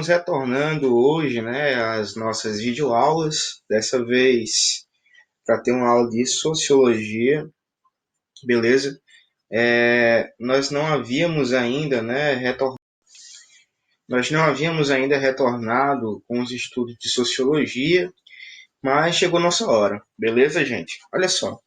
retornando hoje, né, às nossas videoaulas, dessa vez para ter uma aula de sociologia, beleza? Nós não havíamos ainda, né, nós não havíamos ainda retornado com os estudos de sociologia, mas chegou nossa hora, beleza, gente? Olha só,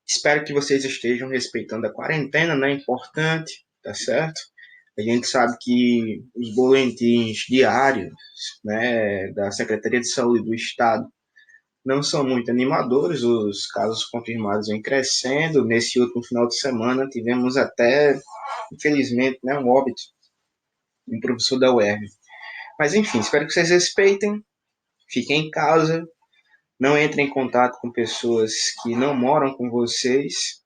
espero que vocês estejam respeitando a quarentena, né? Importante, tá certo? A gente sabe que os boletins diários, né, da Secretaria de Saúde do Estado não são muito animadores, os casos confirmados vêm crescendo. Nesse último final de semana tivemos até, infelizmente, né, um óbito, um professor da UERJ. Mas enfim, espero que vocês respeitem, fiquem em casa, não entrem em contato com pessoas que não moram com vocês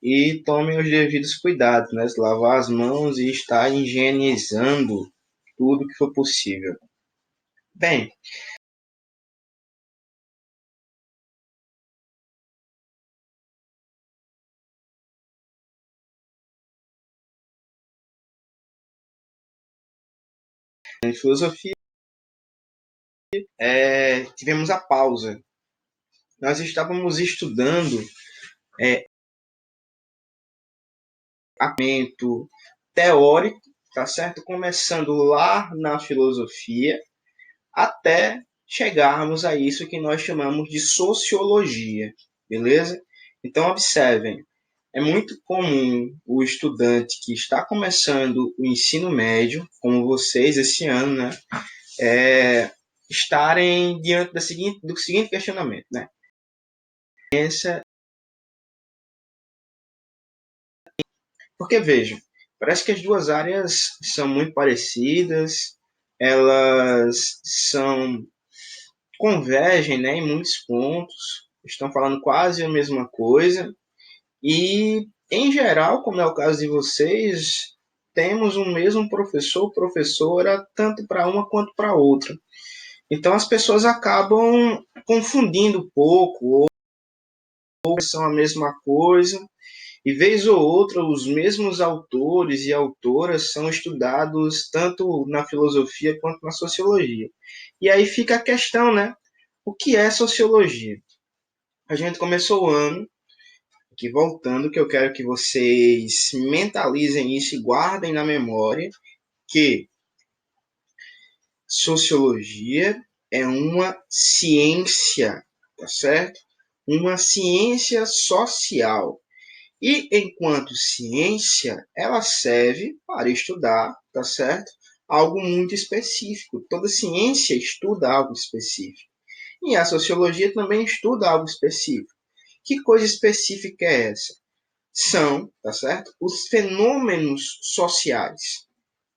e tomem os devidos cuidados, né? Lavar as mãos e estar higienizando tudo que for possível. Bem, em filosofia, tivemos a pausa. Nós estávamos estudando pensamento teórico, tá certo? Começando lá na filosofia, até chegarmos a isso que nós chamamos de sociologia, beleza? Então, observem, é muito comum o estudante que está começando o ensino médio, como vocês esse ano, né, estarem diante do seguinte questionamento, né? Essa, porque vejam, parece que as duas áreas são muito parecidas, elas são convergem, né, em muitos pontos, estão falando quase a mesma coisa e, em geral, como é o caso de vocês, temos o mesmo professor, professora, tanto para uma quanto para outra. Então as pessoas acabam confundindo um pouco, ou são a mesma coisa, e vez ou outra os mesmos autores e autoras são estudados tanto na filosofia quanto na sociologia. E aí fica a questão, né? O que é sociologia? A gente começou o ano, aqui voltando, que eu quero que vocês mentalizem isso e guardem na memória, que sociologia é uma ciência, tá certo? Uma ciência social. E enquanto ciência, ela serve para estudar, tá certo? Algo muito específico. Toda ciência estuda algo específico. E a sociologia também estuda algo específico. Que coisa específica é essa? São, tá certo? Os fenômenos sociais.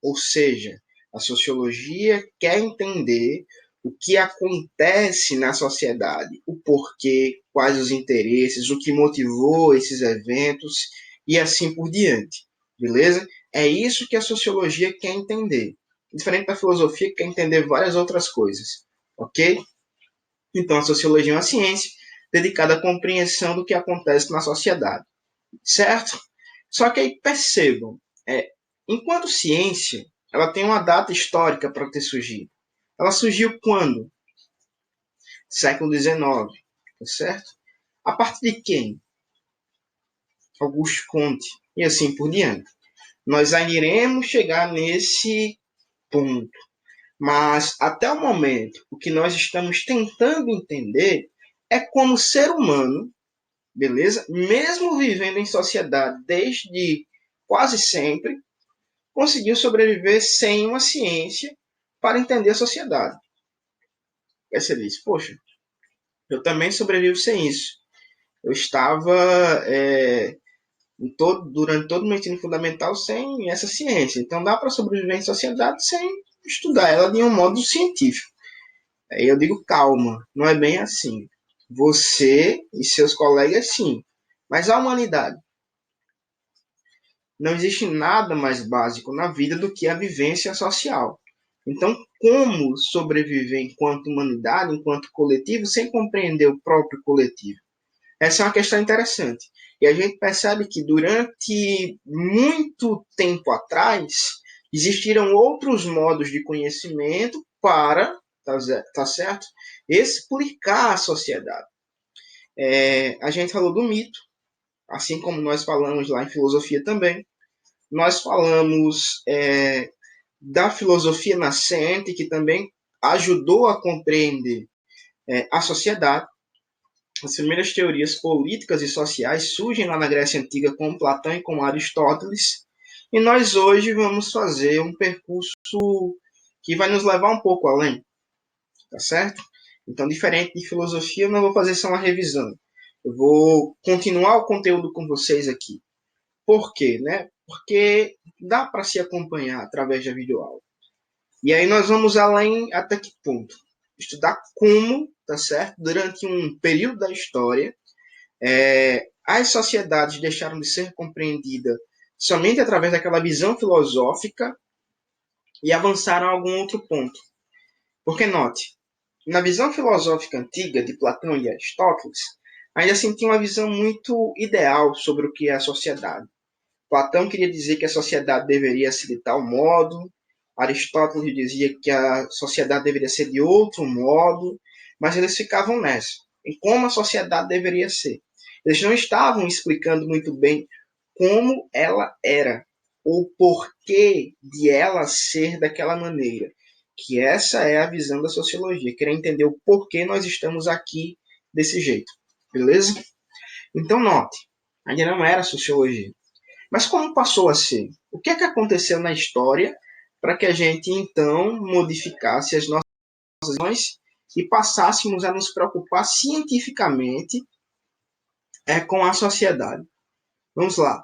Ou seja, a sociologia quer entender o que acontece na sociedade, o porquê, quais os interesses, o que motivou esses eventos e assim por diante. Beleza? É isso que a sociologia quer entender. Diferente da filosofia, que quer entender várias outras coisas. Ok? Então, a sociologia é uma ciência dedicada à compreensão do que acontece na sociedade. Certo? Só que aí percebam, enquanto ciência, ela tem uma data histórica para ter surgido. Ela surgiu quando? Século XIX, tá certo? A partir de quem? Auguste Comte, e assim por diante. Nós ainda iremos chegar nesse ponto. Mas, até o momento, o que nós estamos tentando entender é como o ser humano, beleza? Mesmo vivendo em sociedade desde quase sempre, conseguiu sobreviver sem uma ciência para entender a sociedade. Aí você diz, poxa, eu também sobrevivo sem isso. Eu estava durante todo o meu ensino fundamental sem essa ciência. Então dá para sobreviver em sociedade sem estudar ela de um modo científico. Aí eu digo, calma, não é bem assim. Você e seus colegas, sim. Mas a humanidade, não existe nada mais básico na vida do que a vivência social. Então, como sobreviver enquanto humanidade, enquanto coletivo, sem compreender o próprio coletivo? Essa é uma questão interessante. E a gente percebe que durante muito tempo atrás, Existiram outros modos de conhecimento para, tá certo? Explicar a sociedade. A gente falou do mito, assim como nós falamos lá em filosofia também. Nós falamos da filosofia nascente, que também ajudou a compreender a sociedade. As primeiras teorias políticas e sociais surgem lá na Grécia Antiga com Platão e com Aristóteles. E nós hoje vamos fazer um percurso que vai nos levar um pouco além, tá certo? Então, diferente de filosofia, eu não vou fazer só uma revisão. Eu vou continuar o conteúdo com vocês aqui. Por quê, né? Porque dá para se acompanhar através da videoaula. E aí nós vamos além até que ponto? Estudar como, tá certo? Durante um período da história, as sociedades deixaram de ser compreendidas somente através daquela visão filosófica e avançaram a algum outro ponto. Porque note, na visão filosófica antiga de Platão e Aristóteles, ainda assim tinha uma visão muito ideal sobre o que é a sociedade. Platão queria dizer que a sociedade deveria ser de tal modo, Aristóteles dizia que a sociedade deveria ser de outro modo, mas eles ficavam nessa, em como a sociedade deveria ser. Eles não estavam explicando muito bem como ela era, ou porquê de ela ser daquela maneira. Que essa é a visão da sociologia, querer entender o porquê nós estamos aqui desse jeito. Beleza? Então, note, ainda não era sociologia. Mas como passou a ser? O que é que aconteceu na história para que a gente, então, modificasse as nossas visões e passássemos a nos preocupar cientificamente com a sociedade? Vamos lá.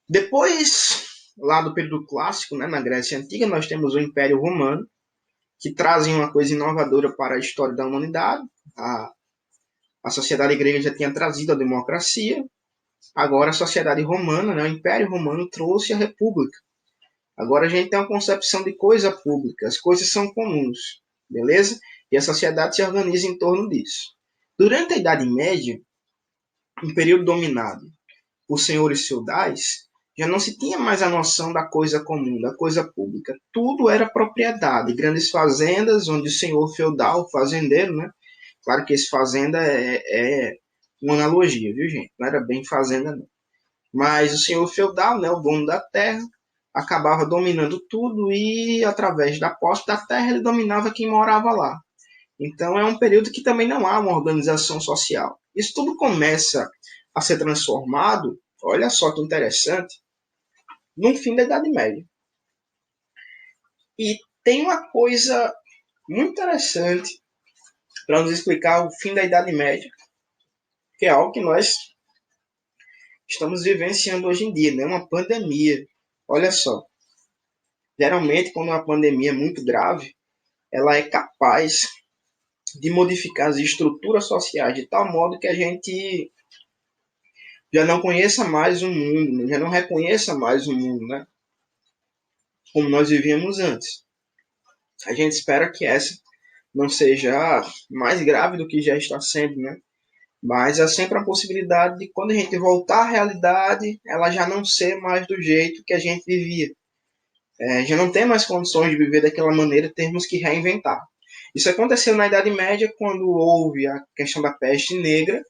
Depois, lá do período clássico, né, na Grécia Antiga, nós temos o Império Romano, que trazem uma coisa inovadora para a história da humanidade. A sociedade grega já tinha trazido a democracia, agora a sociedade romana, né, o Império Romano trouxe a república. Agora a gente tem uma concepção de coisa pública, as coisas são comuns, beleza? E a sociedade se organiza em torno disso. Durante a Idade Média, um período dominado por senhores feudais, já não se tinha mais a noção da coisa comum, da coisa pública. Tudo era propriedade, grandes fazendas, onde o senhor feudal, o fazendeiro, né? Claro que esse fazenda é uma analogia, viu, gente? Não era bem fazenda, não. Mas o senhor feudal, né, o dono da terra, acabava dominando tudo e, através da posse da terra, ele dominava quem morava lá. Então, é um período que também não há uma organização social. Isso tudo começa a ser transformado, olha só que interessante, no fim da Idade Média. E tem uma coisa muito interessante para nos explicar o fim da Idade Média, que é algo que nós estamos vivenciando hoje em dia, né? Uma pandemia. Olha só, geralmente quando uma pandemia é muito grave, ela é capaz de modificar as estruturas sociais de tal modo que a gente já não conheça mais o mundo, já não reconheça mais o mundo, né? Como nós vivíamos antes. A gente espera que essa não seja mais grave do que já está sendo, né? Mas há sempre a possibilidade de, quando a gente voltar à realidade, ela já não ser mais do jeito que a gente vivia. Já não tem mais condições de viver daquela maneira, temos que reinventar. Isso aconteceu na Idade Média, quando houve a questão da peste negra,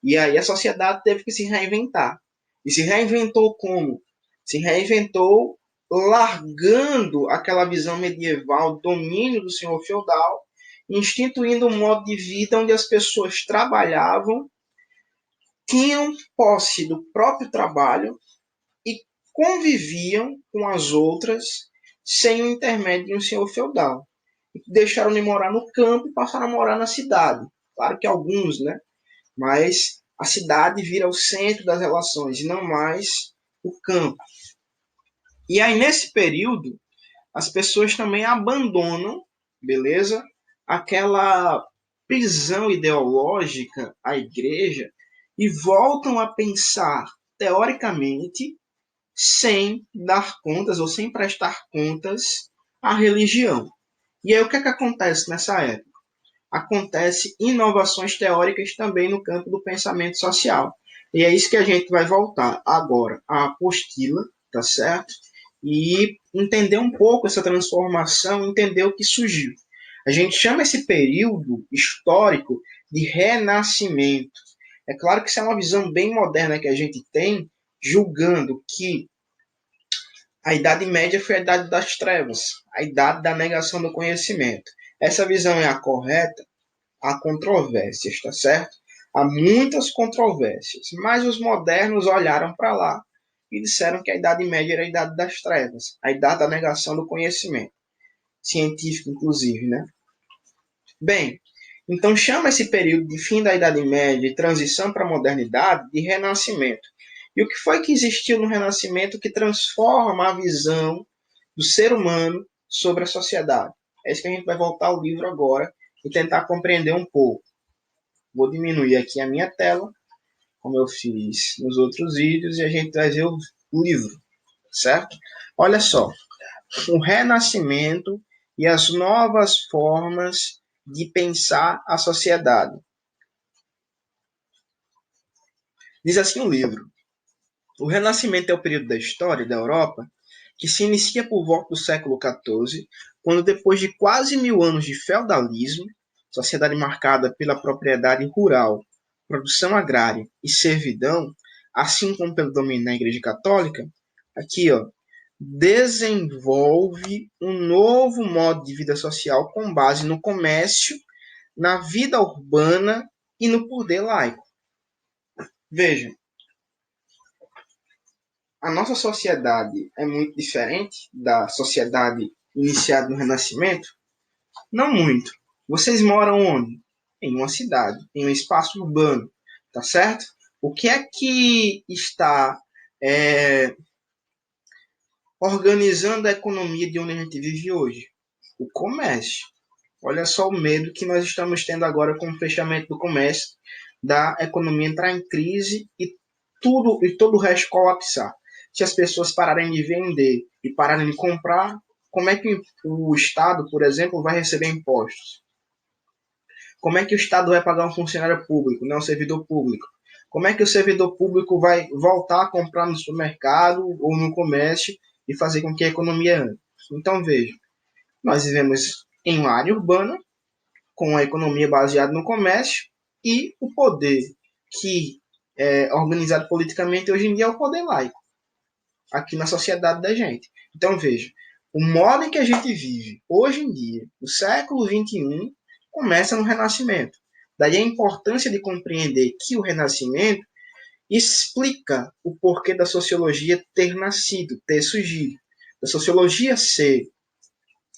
e aí a sociedade teve que se reinventar. E se reinventou como? Se reinventou largando aquela visão medieval, domínio do senhor feudal, instituindo um modo de vida onde as pessoas trabalhavam, tinham posse do próprio trabalho e conviviam com as outras sem o intermédio de um senhor feudal. Deixaram de morar no campo e passaram a morar na cidade. Claro que alguns, né? Mas a cidade vira o centro das relações e não mais o campo. E aí, nesse período, as pessoas também abandonam, beleza? Aquela prisão ideológica à igreja e voltam a pensar teoricamente sem dar contas ou sem prestar contas à religião. E aí o que é que acontece nessa época? Acontece inovações teóricas também no campo do pensamento social. E é isso que a gente vai voltar agora à apostila, tá certo? E entender um pouco essa transformação, entender o que surgiu. A gente chama esse período histórico de renascimento. É claro que isso é uma visão bem moderna que a gente tem, julgando que a Idade Média foi a Idade das Trevas, a Idade da negação do conhecimento. Essa visão é a correta? Há controvérsias, tá certo? Há muitas controvérsias, mas os modernos olharam para lá e disseram que a Idade Média era a Idade das Trevas, a Idade da negação do conhecimento, científico inclusive, né? Bem, então chama esse período de fim da Idade Média e transição para a modernidade de Renascimento. E o que foi que existiu no Renascimento que transforma a visão do ser humano sobre a sociedade? É isso que a gente vai voltar ao livro agora e tentar compreender um pouco. Vou diminuir aqui a minha tela, como eu fiz nos outros vídeos, e a gente vai ver o livro, certo? Olha só, o renascimento e as novas formas de pensar a sociedade. Diz assim o livro: o Renascimento é o período da história da Europa que se inicia por volta do século XIV, quando, depois de quase 1000 anos de feudalismo, sociedade marcada pela propriedade rural, produção agrária e servidão, assim como pelo domínio da Igreja Católica, aqui, ó, desenvolve um novo modo de vida social com base no comércio, na vida urbana e no poder laico. Veja, a nossa sociedade é muito diferente da sociedade iniciada no Renascimento? Não muito. Vocês moram onde? Em uma cidade, em um espaço urbano, tá certo? O que é que está organizando a economia de onde a gente vive hoje? O comércio. Olha só o medo que nós estamos tendo agora com o fechamento do comércio, da economia entrar em crise e todo o resto colapsar. Se as pessoas pararem de vender e pararem de comprar, como é que o Estado, por exemplo, vai receber impostos? Como é que o Estado vai pagar um funcionário público, não um servidor público? Como é que o servidor público vai voltar a comprar no supermercado ou no comércio e fazer com que a economia ande? Então, veja, nós vivemos em uma área urbana, com a economia baseada no comércio, e o poder que é organizado politicamente hoje em dia é o poder laico, aqui na sociedade da gente. Então, veja, o modo em que a gente vive hoje em dia, no século XXI, começa no Renascimento. Daí a importância de compreender que o Renascimento explica o porquê da sociologia ter nascido, ter surgido. Da sociologia ser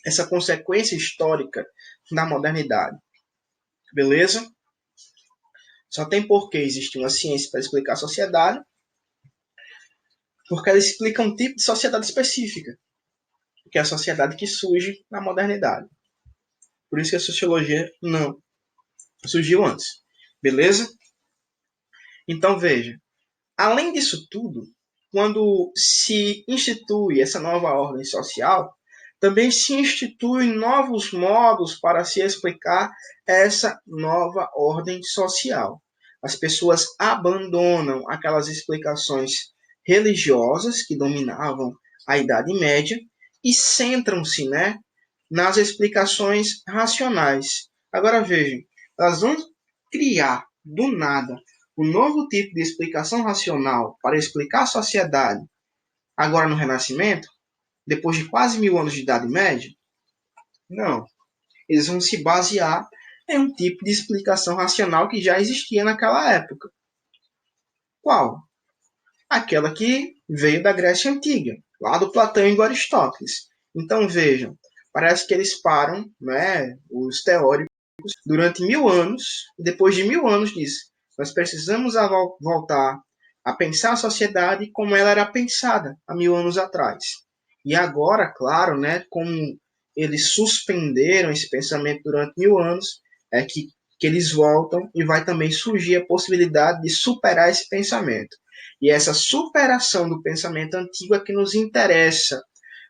essa consequência histórica da modernidade. Beleza? Só tem porquê existir uma ciência para explicar a sociedade, porque ela explica um tipo de sociedade específica, que é a sociedade que surge na modernidade. Por isso que a sociologia não surgiu antes. Beleza? Então veja, além disso tudo, quando se institui essa nova ordem social, também se instituem novos modos para se explicar essa nova ordem social. As pessoas abandonam aquelas explicações religiosas que dominavam a Idade Média e centram-se, né, nas explicações racionais. Agora vejam, elas vão criar do nada um novo tipo de explicação racional para explicar a sociedade agora no Renascimento, depois de quase 1000 anos de Idade Média? Não. Eles vão se basear em um tipo de explicação racional que já existia naquela época. Qual? Aquela que veio da Grécia Antiga, lá do Platão e do Aristóteles. Então vejam, parece que eles param, né, os teóricos, durante 1000 anos, e depois de 1000 anos diz, nós precisamos voltar a pensar a sociedade como ela era pensada há 1000 anos atrás. E agora, claro, né, como eles suspenderam esse pensamento durante 1000 anos, é que eles voltam e vai também surgir a possibilidade de superar esse pensamento. E essa superação do pensamento antigo é que nos interessa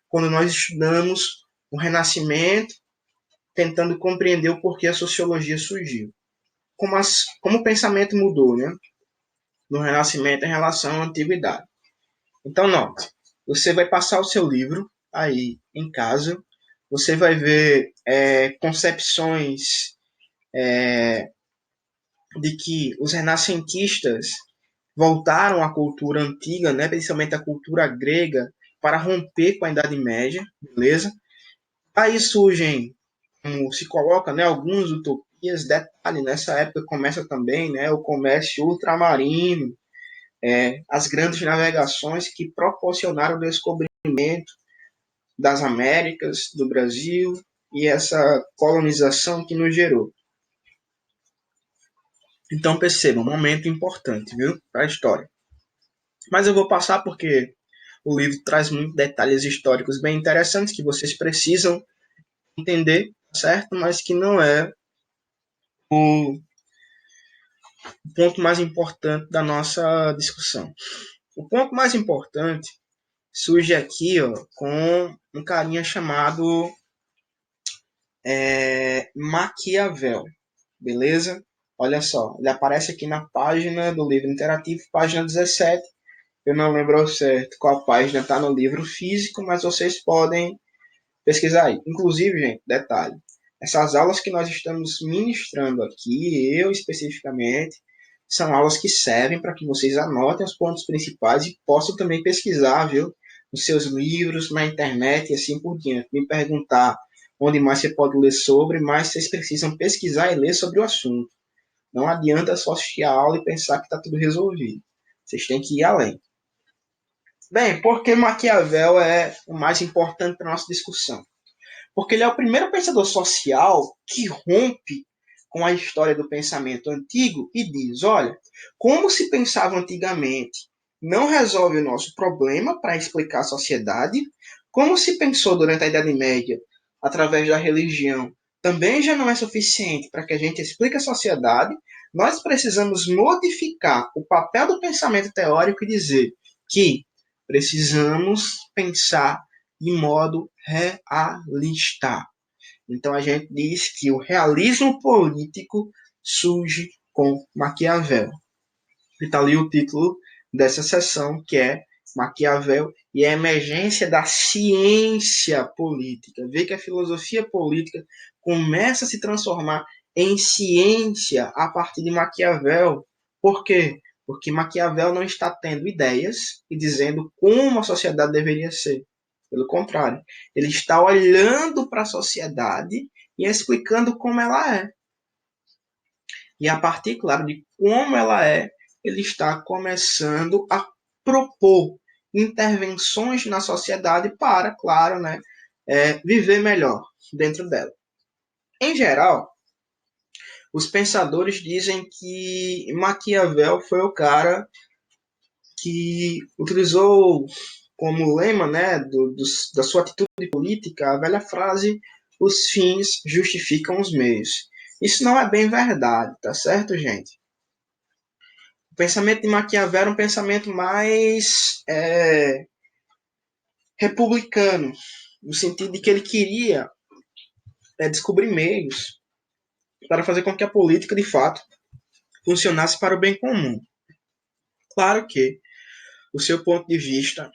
quando nós estudamos o Renascimento, tentando compreender o porquê a sociologia surgiu. Como o pensamento mudou, né? no Renascimento em relação à Antiguidade. Então, note, você vai passar o seu livro aí em casa, você vai ver concepções de que os renascentistas voltaram à cultura antiga, né, principalmente a cultura grega, para romper com a Idade Média, beleza? Aí surgem, como se coloca, né, algumas utopias. Detalhe, nessa época começa também, né, o comércio ultramarino, as grandes navegações que proporcionaram o descobrimento das Américas, do Brasil, e essa colonização que nos gerou. Então perceba, um momento importante, viu, para a história. Mas eu vou passar porque o livro traz muitos detalhes históricos bem interessantes que vocês precisam entender, certo? Mas que não é o ponto mais importante da nossa discussão. O ponto mais importante surge aqui, ó, com um carinha chamado Maquiavel, beleza? Olha só, ele aparece aqui na página do livro interativo, página 17. Eu não lembro ao certo qual página está no livro físico, mas vocês podem pesquisar aí. Inclusive, gente, detalhe, essas aulas que nós estamos ministrando aqui, eu especificamente, são aulas que servem para que vocês anotem os pontos principais e possam também pesquisar, viu? Nos seus livros, na internet e assim por diante. Me perguntar onde mais você pode ler sobre, mas vocês precisam pesquisar e ler sobre o assunto. Não adianta só assistir a aula e pensar que está tudo resolvido. Vocês têm que ir além. Bem, por que Maquiavel é o mais importante para a nossa discussão? Porque ele é o primeiro pensador social que rompe com a história do pensamento antigo e diz, olha, como se pensava antigamente não resolve o nosso problema para explicar a sociedade, como se pensou durante a Idade Média através da religião também já não é suficiente para que a gente explique a sociedade, nós precisamos modificar o papel do pensamento teórico e dizer que precisamos pensar de modo realista. Então a gente diz que o realismo político surge com Maquiavel. E está ali o título dessa sessão, que é Maquiavel e a emergência da ciência política. Vê que a filosofia política começa a se transformar em ciência a partir de Maquiavel. Por quê? Porque Maquiavel não está tendo ideias e dizendo como a sociedade deveria ser. Pelo contrário, ele está olhando para a sociedade e explicando como ela é. E a partir, claro, de como ela é, ele está começando a propor intervenções na sociedade para, claro, né, viver melhor dentro dela. Em geral, os pensadores dizem que Maquiavel foi o cara que utilizou como lema, né, da sua atitude política a velha frase: os fins justificam os meios. Isso não é bem verdade, tá certo, gente? O pensamento de Maquiavel era um pensamento mais republicano, no sentido de que ele queria descobrir meios para fazer com que a política, de fato, funcionasse para o bem comum. Claro que o seu ponto de vista,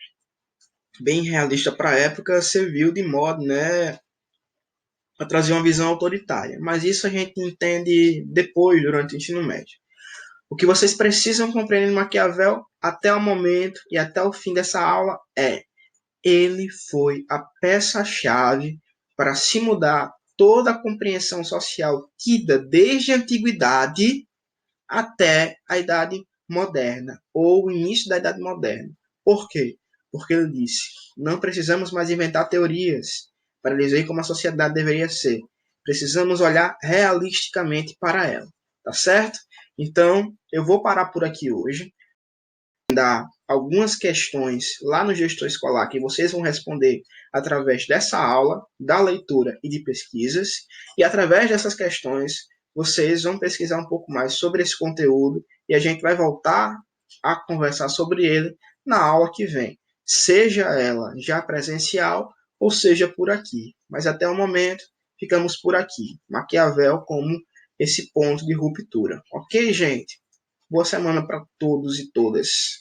bem realista para a época, serviu de modo, né, a trazer uma visão autoritária. Mas isso a gente entende depois, durante o ensino médio. O que vocês precisam compreender em Maquiavel até o momento e até o fim dessa aula é: ele foi a peça-chave para se mudar toda a compreensão social tida desde a antiguidade até a Idade Moderna, ou o início da Idade Moderna. Por quê? Porque ele disse: não precisamos mais inventar teorias para dizer como a sociedade deveria ser. Precisamos olhar realisticamente para ela. Tá certo? Então, eu vou parar por aqui hoje. Dar algumas questões lá no gestor escolar que vocês vão responder através dessa aula, da leitura e de pesquisas. E através dessas questões, vocês vão pesquisar um pouco mais sobre esse conteúdo e a gente vai voltar a conversar sobre ele na aula que vem, seja ela já presencial ou seja por aqui. Mas até o momento, ficamos por aqui. Maquiavel como esse ponto de ruptura. Ok, gente? Boa semana para todos e todas.